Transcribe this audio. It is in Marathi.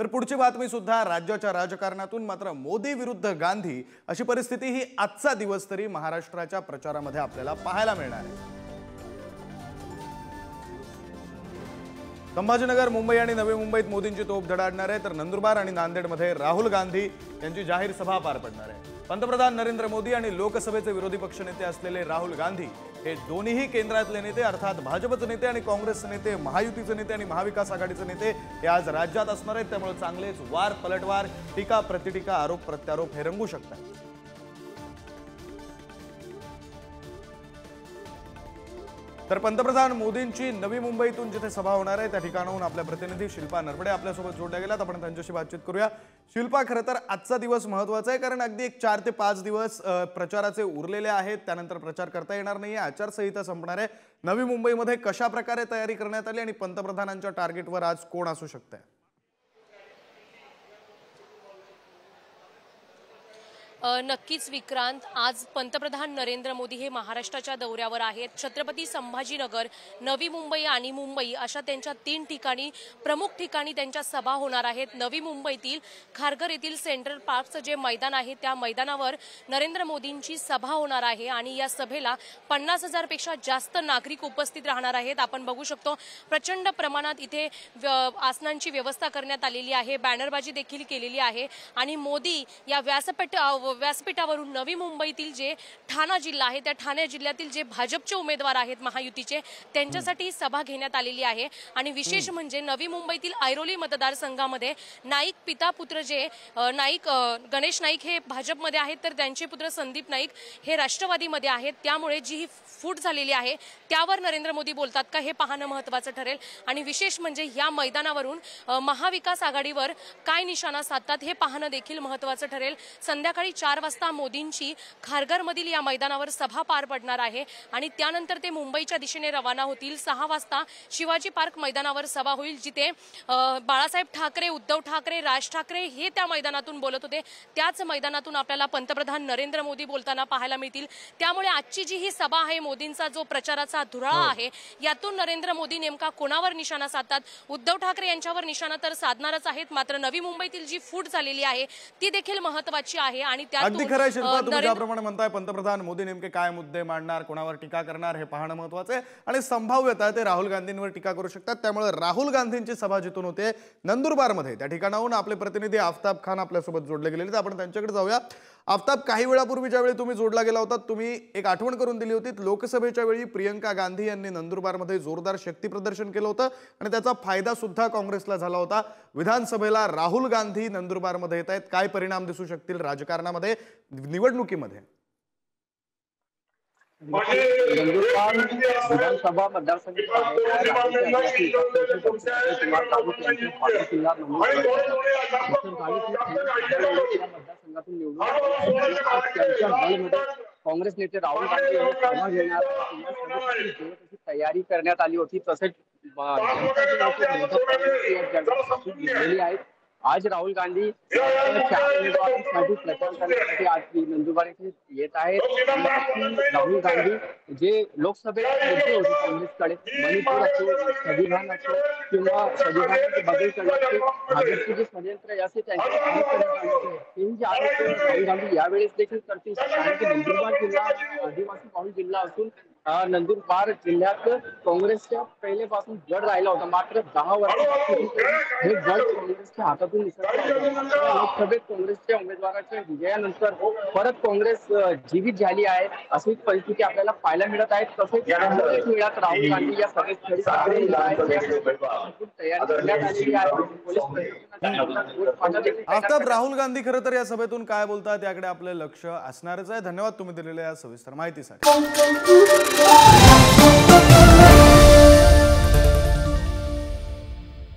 तर पुढची बातमी सुद्धा राज्याच्या राजकारणातून, मात्र मोदी विरुद्ध गांधी अशी परिस्थिती ही आजचा दिवस तरी महाराष्ट्राच्या प्रचारामध्ये आपल्याला पाहायला मिळणार आहे। संभाजीनगर, मुंबई आणि नवी मुंबईत मोदींची तोफ धडाडणार आहे, तर नंदुरबार आणि नांदेडमध्ये राहुल गांधी यांची जाहीर सभा पार पडणार आहे। पंतप्रधान नरेंद्र मोदी आणि लोकसभेचे विरोधी पक्षनेते असलेले राहुल गांधी हे दोन्हीही केंद्रातले नेते अर्थात भाजपचे नेते आणि काँग्रेसचे नेते, महायुतीचे नेते आणि महाविकास आघाडीचे नेते हे आज राज्यात असणार आहेत। त्यामुळे चांगलेच वार पलटवार, टीका प्रतिटीका, आरोप प्रत्यारोप हे रंगू शकतात। तर पंतप्रधान मोदींची नवी मुंबईतून जिथे सभा होणार आहे त्या ठिकाणाहून आपल्या प्रतिनिधी शिल्पा नरवडे आपल्यासोबत जोडल्या गेल्यात। आपण त्यांच्याशी बातचीत करूया। शिल्पा, खरं तर आजचा दिवस महत्त्वाचा आहे, कारण अगदी एक 4 ते 5 दिवस प्रचाराचे उरलेले आहेत। त्यानंतर प्रचार करता येणार नाहीये, आचारसंहिता संपणार आहे। नवी मुंबईमध्ये कशा प्रकारे तयारी करण्यात आली आणि पंतप्रधानांच्या टार्गेटवर आज कोण असू शकते? नक्कीच विक्रांत, आज पंतप्रधान नरेंद्र मोदी हे महाराष्ट्राच्या दौऱ्यावर आहेत। छत्रपती संभाजीनगर, नवी मुंबई आणि मुंबई अशा त्यांच्या 3 ठिकाणी, प्रमुख ठिकाणी त्यांच्या सभा होणार आहेत। नवी मुंबईतील खारघर येथील सेंट्रल पार्कचं जे मैदान आहे त्या मैदानावर नरेंद्र मोदींची सभा होणार आहे आणि या सभेला 50,000 पेक्षा जास्त नागरिक उपस्थित राहणार आहेत। आपण बघू शकतो प्रचंड प्रमाणात इथे आसनांची व्यवस्था करण्यात आलेली आहे, बॅनरबाजी देखील केलेली आहे आणि मोदी या व्यासपीठावरून नवी मुंबईतील जे ठाणा जिल्हा आहे त्या ठाणे जिल्ह्यातील जे भाजपचे उमेदवार आहेत महायुतीचे त्यांच्यासाठी सभा घेण्यात आलेली आहे। आणि विशेष म्हणजे नवी मुंबईतील ऐरोली मतदारसंघामध्ये नाईक पिता पुत्र जे नाईक गणेश नाईक हे भाजपमध्ये आहेत, तर त्यांचे पुत्र संदीप नाईक हे राष्ट्रवादीमध्ये आहेत। त्यामुळे जी ही फूट झालेली आहे त्यावर नरेंद्र मोदी बोलतात का हे पाहणं महत्त्वाचं ठरेल। आणि विशेष म्हणजे या मैदानावरून महाविकास आघाडीवर काय निशाणा साधतात हे पाहणं देखील महत्त्वाचं ठरेल। संध्याकाळी 4 वाजता मोदींची खारघरमधील या मैदानावर सभा पार पडणार आहे आणि त्यानंतर ते मुंबईच्या दिशेने रवाना होतील। 6 वाजता शिवाजी पार्क मैदानावर सभा होईल, जिथे बाळासाहेब ठाकरे, उद्धव ठाकरे, राज ठाकरे हे त्या मैदानातून बोलत होते। त्याच मैदानातून आपल्याला पंतप्रधान नरेंद्र मोदी बोलताना पाहायला मिळतील। त्यामुळे आजची जी ही सभा आहे, मोदींचा जो प्रचाराचा धुराळा आहे, यातून नरेंद्र मोदी नेमका कोणावर निशाणा साधतात? उद्धव ठाकरे यांच्यावर निशाणा तर साधणारच आहेत, मात्र नवी मुंबईतील जी फूट झालेली आहे ती देखील महत्त्वाची आहे। आणि अगदी खरं आहे शिल्पा, तुम्ही ज्याप्रमाणे म्हणताय पंतप्रधान मोदी नेमके काय मुद्दे मांडणार, कोणावर टीका करणार हे पाहणं महत्त्वाचं आहे। आणि संभाव्यतः ते राहुल गांधींवर टीका करू शकतात। त्यामुळे राहुल गांधींची सभा जिथून होते नंदुरबारमध्ये, त्या ठिकाणाहून आपले प्रतिनिधी आफ्ताब खान आपल्यासोबत जोडले गेलेले आहेत। आपण त्यांच्याकडे जाऊया। आफ्ताब, काही वेळापूर्वी ज्यावेळी तुम्ही जोडला गेला होता, तुम्ही एक आठवण करून दिली होती, लोकसभेच्या वेळी प्रियंका गांधी यांनी नंदुरबारमध्ये जोरदार शक्ती प्रदर्शन केलं होतं आणि त्याचा फायदा सुद्धा काँग्रेसला झाला होता। विधानसभेला राहुल गांधी नंदुरबारमध्ये येत आहेत, काय परिणाम दिसू शकतील राजकारणामध्ये, निवडणुकीमध्ये? नंदुरबार विधानसभा मतदारसंघात काँग्रेस नेते राहुल गांधी यांनी सभा घेणार तयारी करण्यात आली होती। तसेच आहेत। आज राहुल गांधी 4 उमेदवारांसाठी प्रचार करण्यासाठी आज नंदुरबार येथे येत आहेत। राहुल गांधी जे लोकसभेत मुद्दे होते काँग्रेसकडे, मणिपूर असो, संविधान असो किंवा संविधानाचे बदल करण्याचे भाजपचे जे षडयंत्र असे त्यांचे राहुल गांधी यावेळेस देखील करतील। कारण की नंदुरबार जिल्हा आदिवासी बहुल जिल्हा असून नंदुरबार जिल्ह्यात काँग्रेसच्या पहिलेपासून गड राहिला होता, मात्र 10 वर्षांपासून हे गड काँग्रेसच्या हातातून लोकसभेत काँग्रेसच्या उमेदवाराच्या विजयानंतर परत काँग्रेस जीवित झाली आहे अशी परिस्थिती आपल्याला पाहायला मिळत आहे। तसेच वेळात राहुल गांधी या सभेस्थळी तयारी करण्यात आलेली आहे। आफ्ताब, राहुल गांधी खरं तर या सभेतून काय बोलतात याकडे आपले लक्ष असणारच आहे। धन्यवाद तुम्ही दिलेल्या या सविस्तर माहितीसाठी।